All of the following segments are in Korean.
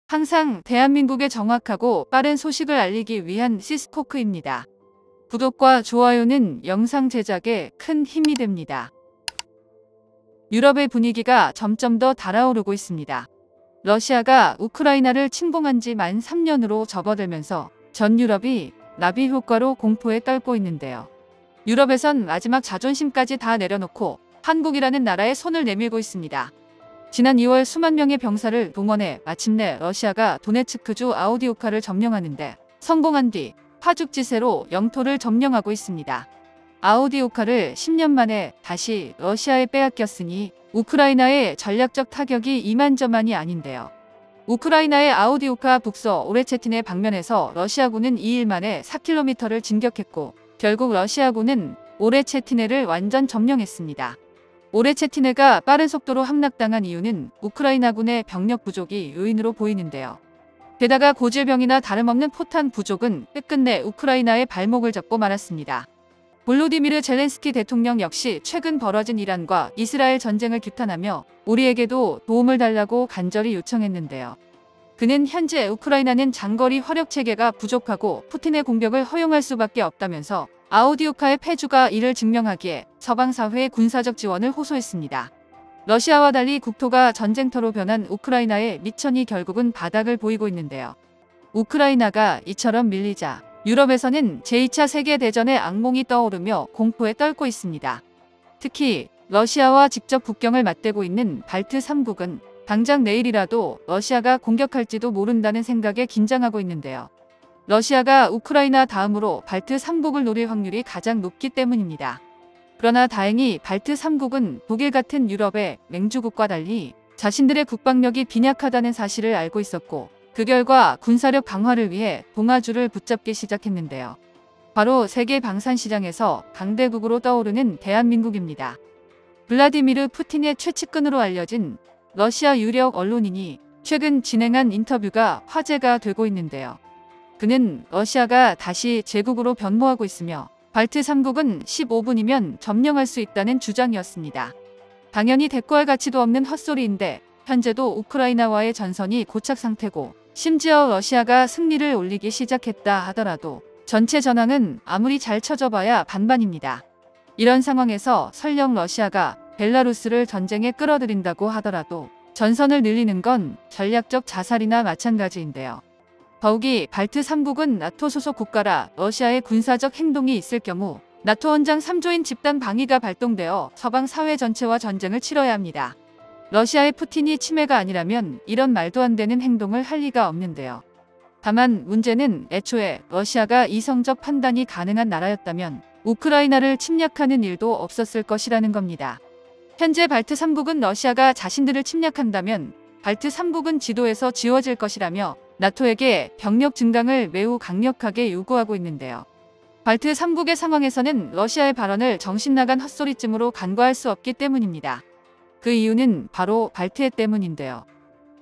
항상 대한민국에 정확하고 빠른 소식을 알리기 위한 시스코크입니다. 구독과 좋아요는 영상 제작에 큰 힘이 됩니다. 유럽의 분위기가 점점 더 달아오르고 있습니다. 러시아가 우크라이나를 침공한 지 만 3년으로 접어들면서 전 유럽이 나비 효과로 공포에 떨고 있는데요. 유럽에선 마지막 자존심까지 다 내려놓고 한국이라는 나라에 손을 내밀고 있습니다. 지난 2월 수만 명의 병사를 동원해 마침내 러시아가 도네츠크주 아우디오카를 점령하는데 성공한 뒤 파죽지세로 영토를 점령하고 있습니다. 아우디오카를 10년 만에 다시 러시아에 빼앗겼으니 우크라이나의 전략적 타격이 이만저만이 아닌데요. 우크라이나의 아우디오카 북서 오레체틴의 방면에서 러시아군은 2일 만에 4km를 진격했고 결국 러시아군은 오레체티네를 완전 점령했습니다. 오레체티네가 빠른 속도로 함락당한 이유는 우크라이나군의 병력 부족이 요인으로 보이는데요. 게다가 고질병이나 다름없는 포탄 부족은 끝끝내 우크라이나의 발목을 잡고 말았습니다. 볼로디미르 젤렌스키 대통령 역시 최근 벌어진 이란과 이스라엘 전쟁을 규탄하며 우리에게도 도움을 달라고 간절히 요청했는데요. 그는 현재 우크라이나는 장거리 화력 체계가 부족하고 푸틴의 공격을 허용할 수밖에 없다면서 아우디오카의 패주가 이를 증명하기에 서방 사회의 군사적 지원을 호소했습니다. 러시아와 달리 국토가 전쟁터로 변한 우크라이나의 미천이 결국은 바닥을 보이고 있는데요. 우크라이나가 이처럼 밀리자 유럽에서는 제2차 세계대전의 악몽이 떠오르며 공포에 떨고 있습니다. 특히 러시아와 직접 국경을 맞대고 있는 발트 3국은 당장 내일이라도 러시아가 공격할지도 모른다는 생각에 긴장하고 있는데요. 러시아가 우크라이나 다음으로 발트 3국을 노릴 확률이 가장 높기 때문입니다. 그러나 다행히 발트 3국은 독일 같은 유럽의 맹주국과 달리 자신들의 국방력이 빈약하다는 사실을 알고 있었고 그 결과 군사력 강화를 위해 동아줄을 붙잡기 시작했는데요. 바로 세계 방산시장에서 강대국으로 떠오르는 대한민국입니다. 블라디미르 푸틴의 최측근으로 알려진 러시아 유력 언론인이 최근 진행한 인터뷰가 화제가 되고 있는데요. 그는 러시아가 다시 제국으로 변모하고 있으며 발트 3국은 15분이면 점령할 수 있다는 주장이었습니다. 당연히 대꾸할 가치도 없는 헛소리인데 현재도 우크라이나와의 전선이 고착 상태고 심지어 러시아가 승리를 올리기 시작했다 하더라도 전체 전황은 아무리 잘 쳐져봐야 반반입니다. 이런 상황에서 설령 러시아가 벨라루스를 전쟁에 끌어들인다고 하더라도 전선을 늘리는 건 전략적 자살이나 마찬가지인데요. 더욱이 발트 3국은 나토 소속 국가라 러시아의 군사적 행동이 있을 경우 나토 원장 3조인 집단 방위가 발동되어 서방 사회 전체와 전쟁을 치러야 합니다. 러시아의 푸틴이 치매가 아니라면 이런 말도 안 되는 행동을 할 리가 없는데요. 다만 문제는 애초에 러시아가 이성적 판단이 가능한 나라였다면 우크라이나를 침략하는 일도 없었을 것이라는 겁니다. 현재 발트 3국은 러시아가 자신들을 침략한다면 발트 3국은 지도에서 지워질 것이라며 나토에게 병력 증강을 매우 강력하게 요구하고 있는데요. 발트 3국의 상황에서는 러시아의 발언을 정신나간 헛소리쯤으로 간과할 수 없기 때문입니다. 그 이유는 바로 발트해 때문인데요.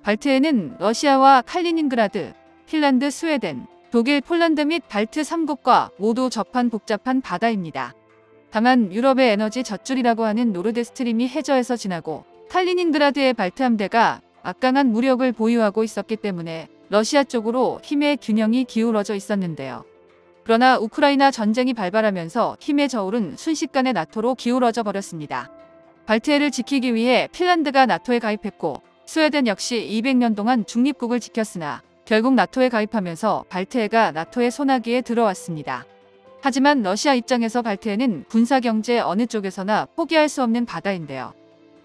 발트해는 러시아와 칼리닝그라드, 핀란드, 스웨덴, 독일, 폴란드 및 발트 3국과 모두 접한 복잡한 바다입니다. 다만 유럽의 에너지 젖줄이라고 하는 노르드스트림이 해저에서 지나고 칼리닝그라드의 발트 함대가 막강한 무력을 보유하고 있었기 때문에 러시아 쪽으로 힘의 균형이 기울어져 있었는데요. 그러나 우크라이나 전쟁이 발발하면서 힘의 저울은 순식간에 나토로 기울어져 버렸습니다. 발트해를 지키기 위해 핀란드가 나토에 가입했고 스웨덴 역시 200년 동안 중립국을 지켰으나 결국 나토에 가입하면서 발트해가 나토의 손아귀에 들어왔습니다. 하지만 러시아 입장에서 발트해는 군사경제 어느 쪽에서나 포기할 수 없는 바다인데요.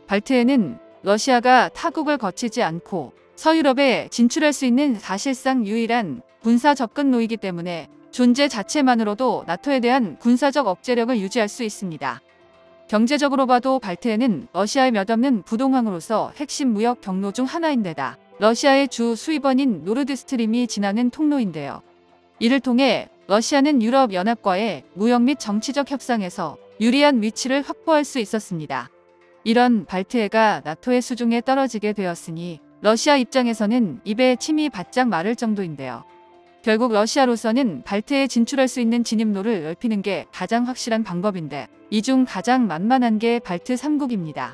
발트해는 러시아가 타국을 거치지 않고 서유럽에 진출할 수 있는 사실상 유일한 군사 접근로이기 때문에 존재 자체만으로도 나토에 대한 군사적 억제력을 유지할 수 있습니다. 경제적으로 봐도 발트해는 러시아의 몇 없는 부동항으로서 핵심 무역 경로 중 하나인데다 러시아의 주 수입원인 노르드스트림이 지나는 통로인데요. 이를 통해 러시아는 유럽연합과의 무역 및 정치적 협상에서 유리한 위치를 확보할 수 있었습니다. 이런 발트해가 나토의 수중에 떨어지게 되었으니 러시아 입장에서는 입에 침이 바짝 마를 정도인데요. 결국 러시아로서는 발트해에 진출할 수 있는 진입로를 넓히는 게 가장 확실한 방법인데 이 중 가장 만만한 게 발트 3국입니다.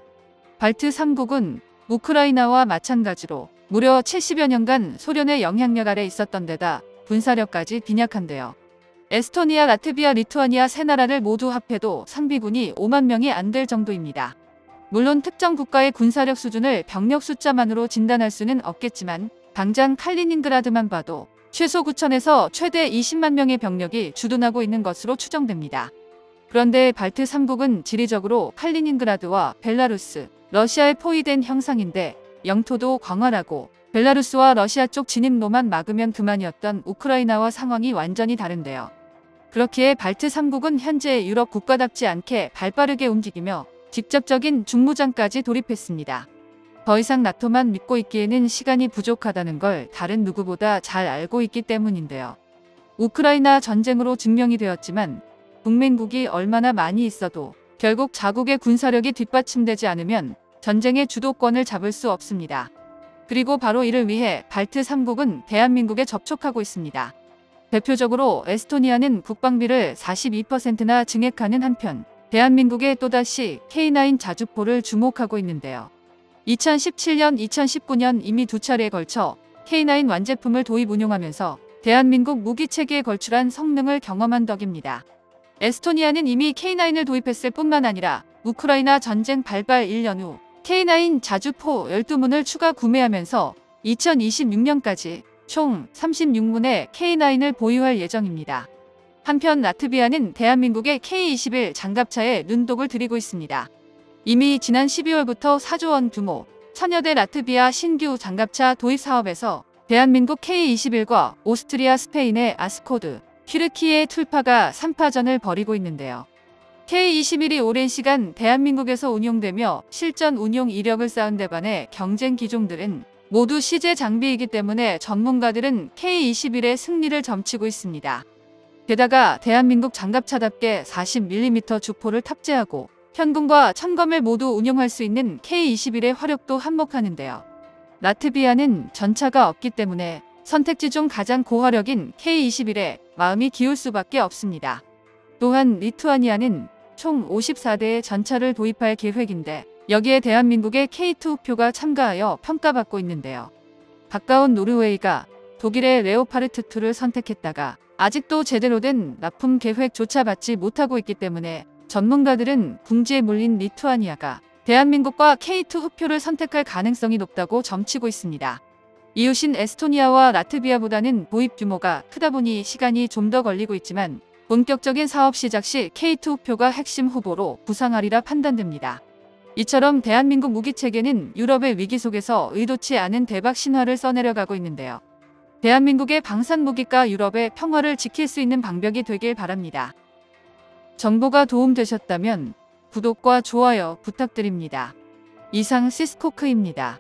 발트 3국은 우크라이나와 마찬가지로 무려 70여 년간 소련의 영향력 아래 있었던 데다 군사력까지 빈약한데요. 에스토니아, 라트비아, 리투아니아 세 나라를 모두 합해도 상비군이 5만 명이 안 될 정도입니다. 물론 특정 국가의 군사력 수준을 병력 숫자만으로 진단할 수는 없겠지만 당장 칼리닝그라드만 봐도 최소 9천에서 최대 20만 명의 병력이 주둔하고 있는 것으로 추정됩니다. 그런데 발트 3국은 지리적으로 칼리닝그라드와 벨라루스, 러시아에 포위된 형상인데 영토도 광활하고 벨라루스와 러시아 쪽 진입로만 막으면 그만이었던 우크라이나와 상황이 완전히 다른데요. 그렇기에 발트 3국은 현재 유럽 국가답지 않게 발빠르게 움직이며 직접적인 중무장까지 돌입했습니다. 더 이상 나토만 믿고 있기에는 시간이 부족하다는 걸 다른 누구보다 잘 알고 있기 때문인데요. 우크라이나 전쟁으로 증명이 되었지만 동맹국이 얼마나 많이 있어도 결국 자국의 군사력이 뒷받침되지 않으면 전쟁의 주도권을 잡을 수 없습니다. 그리고 바로 이를 위해 발트 3국은 대한민국에 접촉하고 있습니다. 대표적으로 에스토니아는 국방비를 42%나 증액하는 한편 대한민국에 또다시 K9 자주포를 주목하고 있는데요. 2017년, 2019년 이미 두 차례에 걸쳐 K9 완제품을 도입 운용하면서 대한민국 무기체계에 걸출한 성능을 경험한 덕입니다. 에스토니아는 이미 K9을 도입했을 뿐만 아니라 우크라이나 전쟁 발발 1년 후 K9 자주포 12문을 추가 구매하면서 2026년까지 총 36문의 K9을 보유할 예정입니다. 한편 라트비아는 대한민국의 K21 장갑차에 눈독을 들이고 있습니다. 이미 지난 12월부터 4조 원 규모 1000여 대 라트비아 신규 장갑차 도입 사업에서 대한민국 K21과 오스트리아, 스페인의 아스코드, 튀르키예의 툴파가 3파전을 벌이고 있는데요. K21이 오랜 시간 대한민국에서 운용되며 실전 운용 이력을 쌓은 데 반해 경쟁 기종들은 모두 시제 장비이기 때문에 전문가들은 K21의 승리를 점치고 있습니다. 게다가 대한민국 장갑차답게 40mm 주포를 탑재하고 현군과 천검을 모두 운용할 수 있는 K21의 화력도 한몫하는데요. 라트비아는 전차가 없기 때문에 선택지 중 가장 고화력인 K21에 마음이 기울 수밖에 없습니다. 또한 리투아니아는 총 54대의 전차를 도입할 계획인데 여기에 대한민국의 K2 우표가 참가하여 평가받고 있는데요. 가까운 노르웨이가 독일의 레오파르트 2를 선택했다가 아직도 제대로 된 납품 계획조차 받지 못하고 있기 때문에 전문가들은 궁지에 몰린 리투아니아가 대한민국과 K2 흡표를 선택할 가능성이 높다고 점치고 있습니다. 이웃인 에스토니아와 라트비아보다는 도입 규모가 크다 보니 시간이 좀 더 걸리고 있지만 본격적인 사업 시작 시 K2 흡표가 핵심 후보로 부상하리라 판단됩니다. 이처럼 대한민국 무기체계는 유럽의 위기 속에서 의도치 않은 대박 신화를 써내려가고 있는데요. 대한민국의 방산무기가 유럽의 평화를 지킬 수 있는 방벽이 되길 바랍니다. 정보가 도움되셨다면 구독과 좋아요 부탁드립니다. 이상 시스코크입니다.